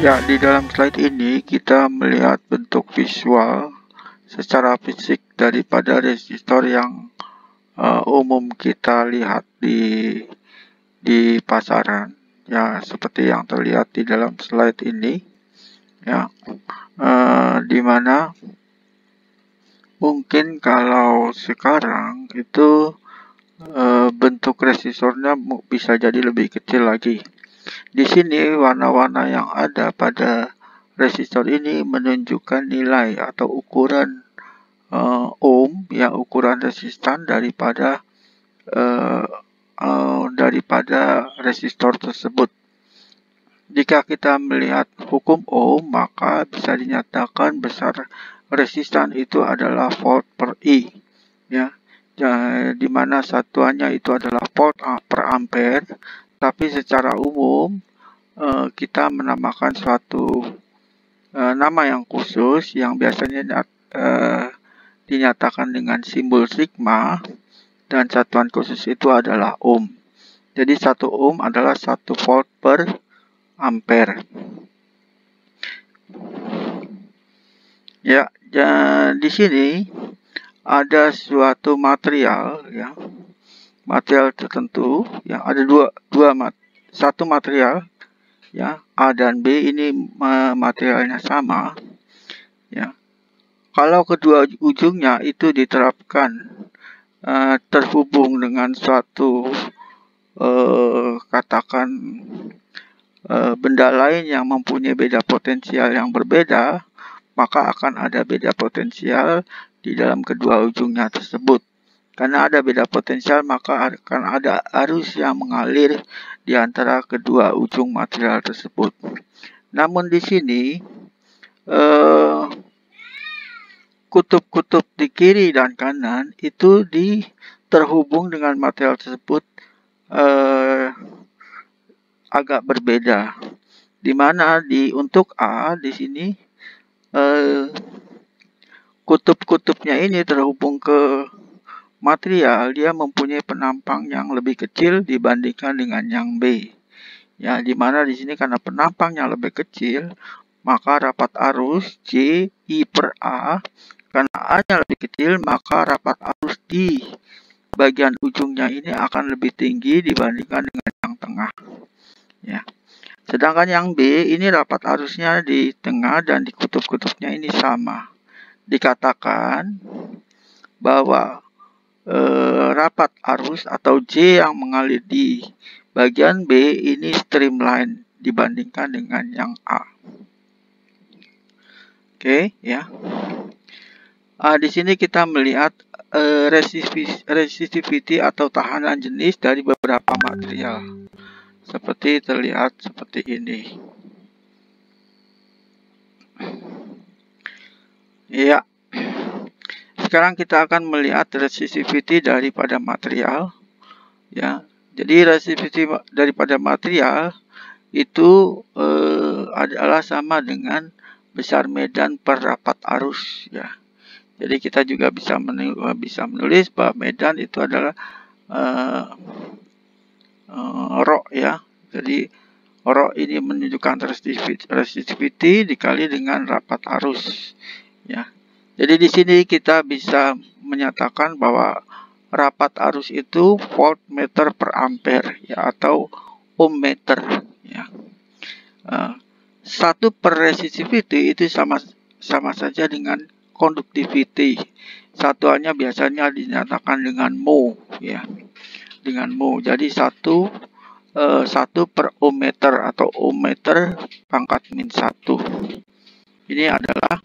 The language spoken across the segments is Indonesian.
Ya, di dalam slide ini kita melihat bentuk visual secara fisik daripada resistor yang umum kita lihat di pasaran. Ya, seperti yang terlihat di dalam slide ini. Ya, di mana mungkin kalau sekarang itu bentuk resistornya bisa jadi lebih kecil lagi. Di sini warna-warna yang ada pada resistor ini menunjukkan nilai atau ukuran ohm, ya, ukuran resistan daripada resistor tersebut. Jika kita melihat hukum ohm, maka bisa dinyatakan besar resistan itu adalah volt per I, ya, di mana satuannya itu adalah volt per ampere. Tapi secara umum kita menamakan suatu nama yang khusus yang biasanya dinyatakan dengan simbol sigma, dan satuan khusus itu adalah ohm. Jadi 1 ohm adalah 1 volt per ampere. Ya, di sini ada suatu material, ya, material tertentu yang ada satu material, ya, A dan B ini materialnya sama, ya. Kalau kedua ujungnya itu diterapkan terhubung dengan suatu katakan benda lain yang mempunyai beda potensial yang berbeda, maka akan ada beda potensial di dalam kedua ujungnya tersebut. Karena ada beda potensial, maka akan ada arus yang mengalir di antara kedua ujung material tersebut. Namun di sini kutub-kutub di kiri dan kanan itu terhubung dengan material tersebut agak berbeda. Di mana untuk A di sini kutub-kutubnya ini terhubung ke material, dia mempunyai penampang yang lebih kecil dibandingkan dengan yang B. Ya, di mana di sini karena penampangnya lebih kecil, maka rapat arus J I per A, karena A-nya lebih kecil, maka rapat arus di bagian ujungnya ini akan lebih tinggi dibandingkan dengan yang tengah. Ya. Sedangkan yang B ini rapat arusnya di tengah dan di kutub-kutubnya ini sama. Dikatakan bahwa rapat arus atau J yang mengalir di bagian B ini streamline dibandingkan dengan yang A. Oke, ya. Di sini kita melihat resistivity atau tahanan jenis dari beberapa material. Seperti terlihat seperti ini. Ya. Sekarang kita akan melihat resistivity daripada material. Ya. Jadi resistivity daripada material itu adalah sama dengan besar medan per rapat arus, ya. Jadi kita juga bisa menulis bahwa medan itu adalah rho, ya. Jadi rho ini menunjukkan resistivity dikali dengan rapat arus, ya. Jadi di sini kita bisa menyatakan bahwa rapat arus itu voltmeter per ampere, ya, atau ohmmeter, ya. 1 per resistivity itu sama saja dengan conductivity. Satuannya biasanya dinyatakan dengan mho, ya, dengan mho. Jadi 1 per ohmmeter atau ohmmeter pangkat min 1. Ini adalah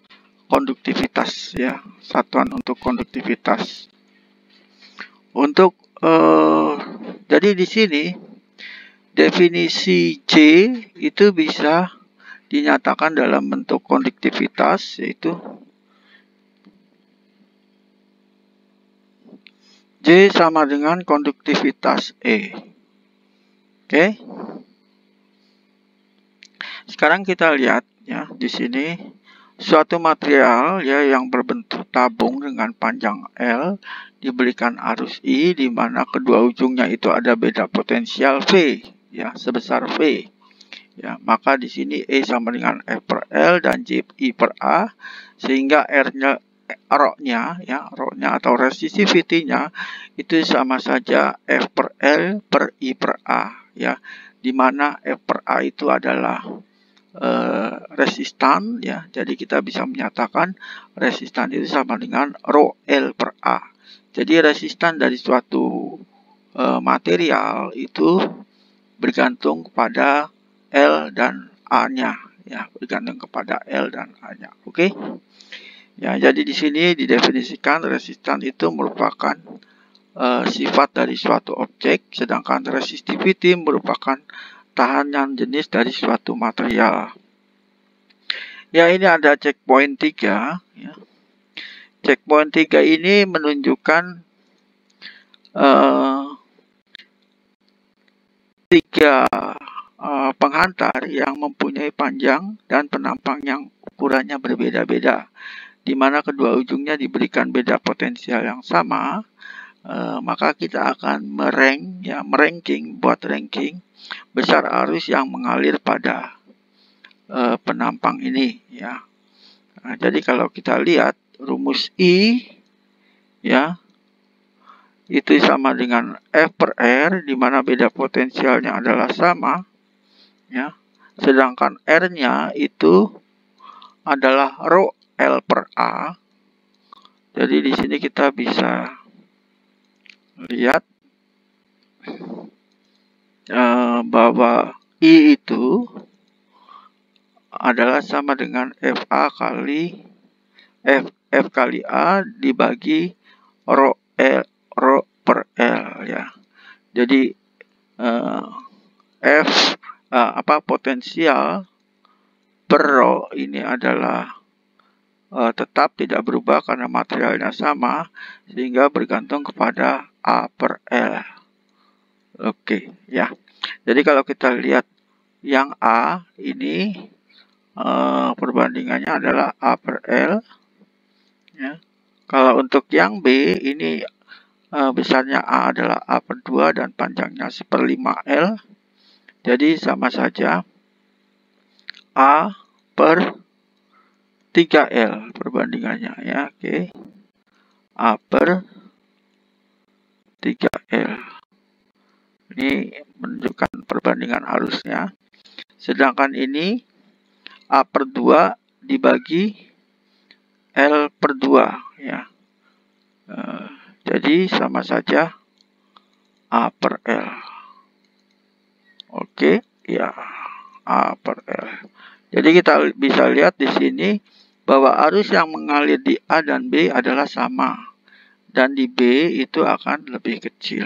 konduktivitas, ya, satuan untuk konduktivitas. Untuk jadi di sini definisi J itu bisa dinyatakan dalam bentuk konduktivitas, yaitu J sama dengan konduktivitas E. Oke. Sekarang kita lihat, ya, di sini suatu material, ya, yang berbentuk tabung dengan panjang L diberikan arus I, di mana kedua ujungnya itu ada beda potensial V, ya, sebesar V. Ya, maka di sini E sama dengan F per L dan J I per A, sehingga rho-nya atau resistivity-nya itu sama saja F per L per I per A, ya, di mana F per A itu adalah resistan, ya. Jadi kita bisa menyatakan resistan itu sama dengan rho L per A. Jadi resistan dari suatu material itu bergantung kepada L dan A-nya, ya, bergantung kepada L dan A-nya. Oke. Ya, jadi di sini didefinisikan resistan itu merupakan sifat dari suatu objek, sedangkan resistivity merupakan tahanan jenis dari suatu material. Ya, ini ada checkpoint 3, ya. Checkpoint 3 ini menunjukkan tiga penghantar yang mempunyai panjang dan penampang yang ukurannya berbeda-beda, di mana kedua ujungnya diberikan beda potensial yang sama. Maka kita akan meranking besar arus yang mengalir pada penampang ini, ya. Nah, jadi kalau kita lihat rumus I, ya, itu sama dengan F per R, di mana beda potensialnya adalah sama, ya. Sedangkan R-nya itu adalah rho L per A. Jadi di sini kita bisa lihat bahwa I itu adalah sama dengan F kali A dibagi rho per L, ya. Jadi potensial per rho ini adalah tetap tidak berubah karena materialnya sama, sehingga bergantung kepada A per L. Oke, ya. Jadi kalau kita lihat yang A ini perbandingannya adalah A per L, ya. Kalau untuk yang B ini besarnya A adalah A per 2 dan panjangnya 1/5 L. Jadi sama saja A per 3L perbandingannya, ya. Oke. A per 3L. Ini menunjukkan perbandingan arusnya. Sedangkan ini A per 2 dibagi L per 2, ya. Jadi sama saja A per L. Oke, ya, A per L. Jadi kita bisa lihat di sini bahwa arus yang mengalir di A dan B adalah sama, dan di B itu akan lebih kecil.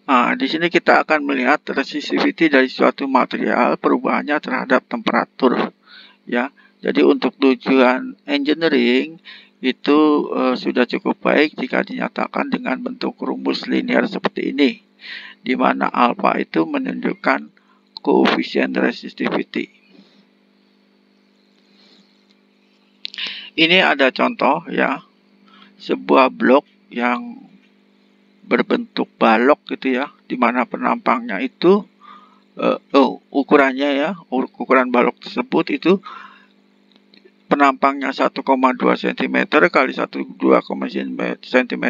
Nah, di sini kita akan melihat resistivity dari suatu material, perubahannya terhadap temperatur, ya. Jadi untuk tujuan engineering itu sudah cukup baik jika dinyatakan dengan bentuk rumus linear seperti ini, di mana alfa itu menunjukkan koefisien resistivity. Ini ada contoh, ya, sebuah blok yang berbentuk balok gitu, ya, di mana penampangnya itu ukurannya, ya, ukuran balok tersebut itu penampangnya 1,2 cm kali 1,2 cm,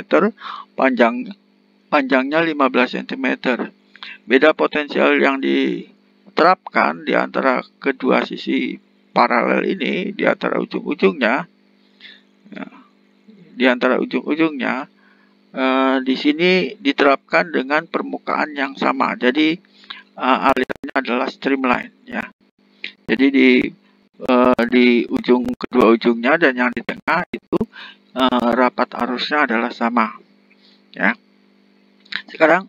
panjangnya 15 cm. Beda potensial yang diterapkan di antara kedua sisi paralel ini, di antara ujung-ujungnya, ya, di sini diterapkan dengan permukaan yang sama. Jadi alirannya adalah streamline, ya. Jadi di ujung kedua ujungnya dan yang di tengah itu rapat arusnya adalah sama, ya. Sekarang,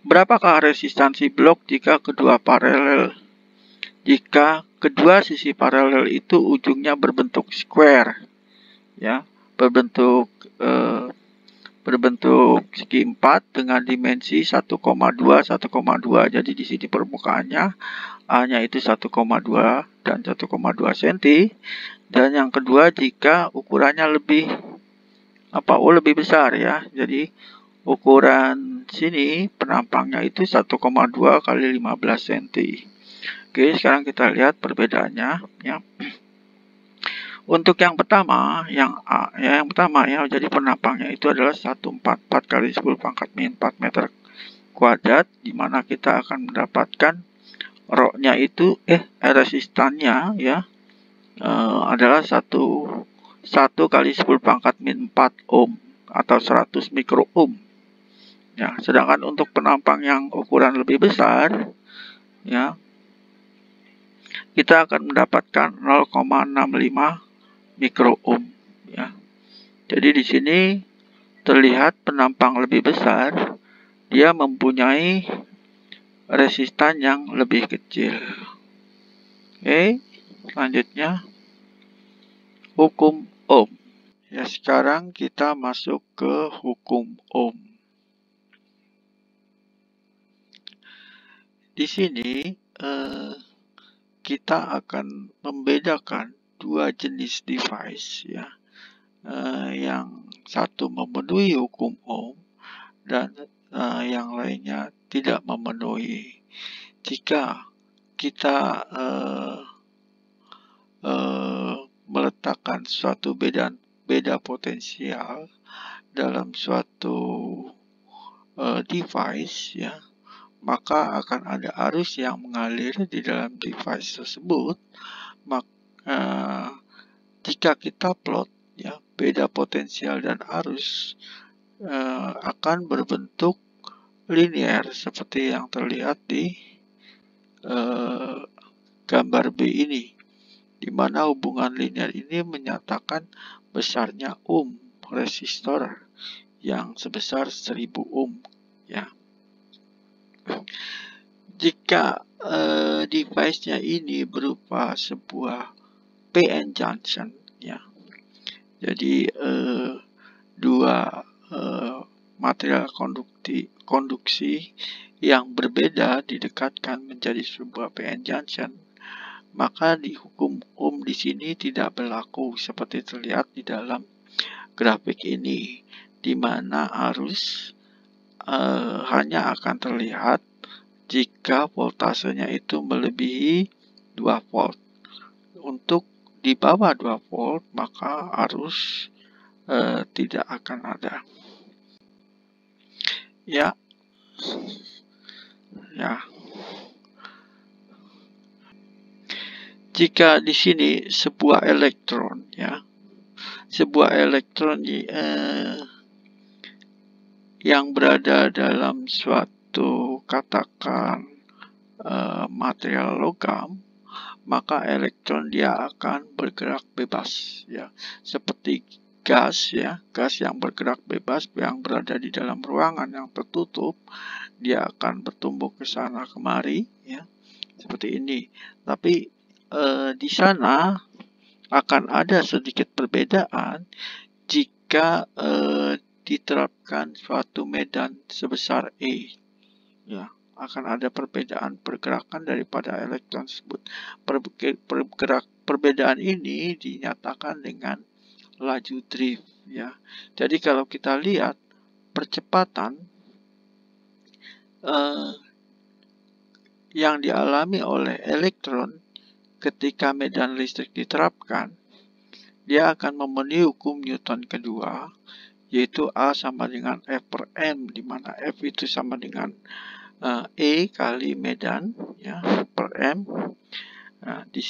berapakah resistansi blok jika kedua sisi paralel itu ujungnya berbentuk square, ya, berbentuk segi 4 dengan dimensi 1,2 1,2. Jadi di sini permukaannya A-nya itu 1,2 dan 1,2 cm. Dan yang kedua jika ukurannya lebih besar, ya. Jadi ukuran sini penampangnya itu 1,2 kali 15 cm. Oke, sekarang kita lihat perbedaannya ya. Untuk yang pertama, yang A, ya, yang pertama ya, jadi penampangnya itu adalah 144 kali 10 pangkat min 4 meter kuadrat, di mana kita akan mendapatkan rho-nya itu resistannya ya adalah 1 kali 10 pangkat min 4 ohm atau 100 mikro ohm. Ya, sedangkan untuk penampang yang ukuran lebih besar ya, kita akan mendapatkan 0,65 mikro ohm ya. Jadi di sini terlihat penampang lebih besar dia mempunyai resistan yang lebih kecil. Oke, selanjutnya hukum Ohm. Ya, sekarang kita masuk ke hukum Ohm. Di sini kita akan membedakan dua jenis device ya. Yang satu memenuhi hukum Ohm dan yang lainnya tidak memenuhi. Jika kita meletakkan suatu beda potensial dalam suatu device ya, maka akan ada arus yang mengalir di dalam device tersebut. Jika kita plot ya, beda potensial dan arus akan berbentuk linear seperti yang terlihat di gambar B ini, di mana hubungan linear ini menyatakan besarnya ohm resistor yang sebesar 1000 ohm ya. Jika device-nya ini berupa sebuah PN junction ya, jadi dua material konduksi yang berbeda didekatkan menjadi sebuah PN junction, maka di hukum Ohm di sini tidak berlaku seperti terlihat di dalam grafik ini, di mana arus hanya akan terlihat jika voltasenya itu melebihi 2 volt. Untuk di bawah 2 volt maka arus tidak akan ada. Ya. Jika di sini sebuah elektron ya, sebuah elektron yang berada dalam suatu katakan material logam, maka elektron dia akan bergerak bebas ya, seperti gas ya, gas yang bergerak bebas yang berada di dalam ruangan yang tertutup, dia akan bertumbuh ke sana kemari ya, seperti ini. Tapi di sana akan ada sedikit perbedaan jika diterapkan suatu medan sebesar E ya, akan ada perbedaan pergerakan daripada elektron tersebut. Perbedaan ini dinyatakan dengan laju drift ya. Jadi kalau kita lihat percepatan yang dialami oleh elektron ketika medan listrik diterapkan, dia akan memenuhi hukum Newton kedua, yaitu A sama dengan F per M, di mana F itu sama dengan E kali medan ya, per M. Nah, di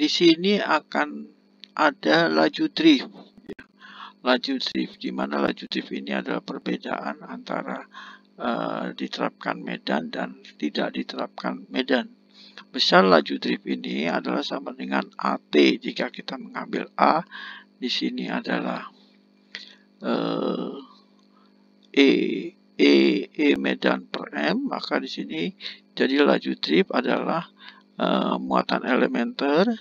sini akan ada laju drift ya. Laju drift, di mana laju drift ini adalah perbedaan antara diterapkan medan dan tidak diterapkan medan. Besar laju drift ini adalah sama dengan AT. Jika kita mengambil A, di sini adalah E medan per M, maka di sini jadi laju drift adalah muatan elementer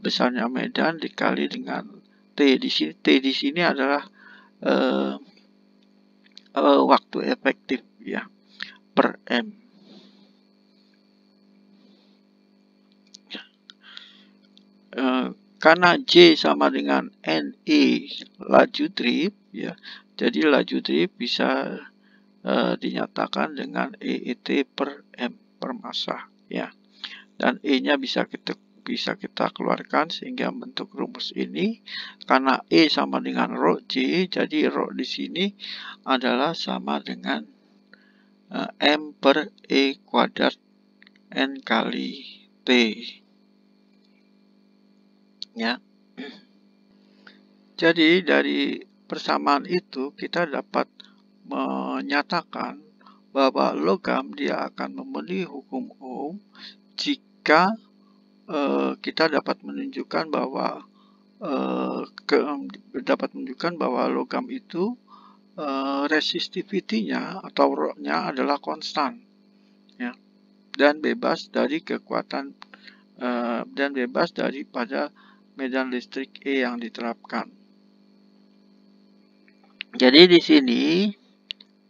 besarnya medan dikali dengan T. T di sini adalah waktu efektif ya, per M. karena J sama dengan NE laju drip, ya, jadi laju drip bisa dinyatakan dengan EET per M per massa, ya. Dan E-nya bisa kita keluarkan sehingga bentuk rumus ini. Karena E sama dengan rho J, jadi rho di sini adalah sama dengan M per E kuadrat N kali T, ya. Jadi dari persamaan itu kita dapat menyatakan bahwa logam dia akan memenuhi hukum Ohm jika kita dapat menunjukkan bahwa logam itu resistivity-nya atau rho-nya adalah konstan, ya, dan bebas dari kekuatan dan bebas daripada medan listrik E yang diterapkan. Jadi di sini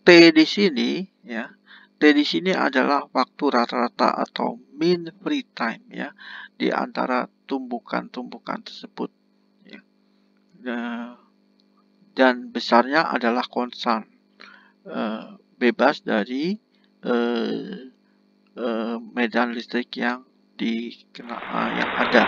T di sini, ya, T di sini adalah waktu rata-rata atau mean free time, ya, di antara tumbukan-tumbukan tersebut, ya. Dan besarnya adalah konstan, bebas dari medan listrik yang ada.